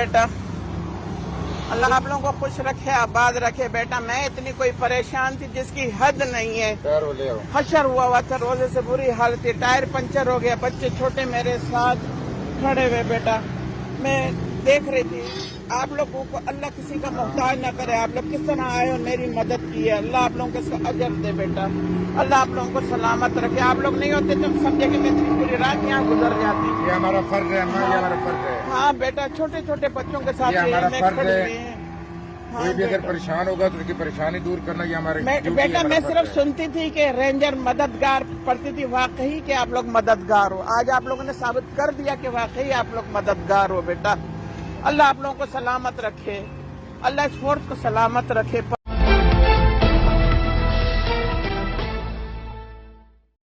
بیٹا, اللہ آپ لوگوں کو خوش رکھے, آباد رکھے بیٹا. میں اتنی کوئی پریشان تھی جس کی حد نہیں ہے. حشر ہوا تھا, روزے سے بری حالت تھی, ٹائر پنچر ہو گیا, بچے چھوٹے میرے ساتھ کھڑے ہوئے بیٹا. میں دیکھ رہی تھی آپ لوگوں کو, اللہ کسی کا محتاج نہ کرے. آپ لوگ کس طرح آئے اور میری مدد کی ہے, اللہ آپ لوگوں کو اس کا اجر دے بیٹا. اللہ آپ لوگوں کو سلامت رکھے. آپ لوگ نہیں ہوتے تو سمجھے کہ میں اتنی پوری رات یہاں گزر جاتی. یہ ہمارا فرض ہے, یہ ہمارا فرض ہے. ہاں بیٹا, چھوٹے چھوٹے بچوں کے ساتھ یہ ہمارا میں فرض کھڑی ہے. ہوئی ہوں. کوئی بھی اگر پریشان ہوگا تو اس کی پریشانی دور کرنا یہ ہمارے بیٹا میں صرف سنتی تھی کہ رینجر مددگار پڑتی تھی, واقعی کہ آپ لوگ مددگار ہو. آج آپ لوگوں نے ثابت کر دیا کہ واقعی آپ لوگ مددگار ہو بیٹا. اللہ آپ لوگوں کو سلامت رکھے, اللہ اس فورس کو سلامت رکھے.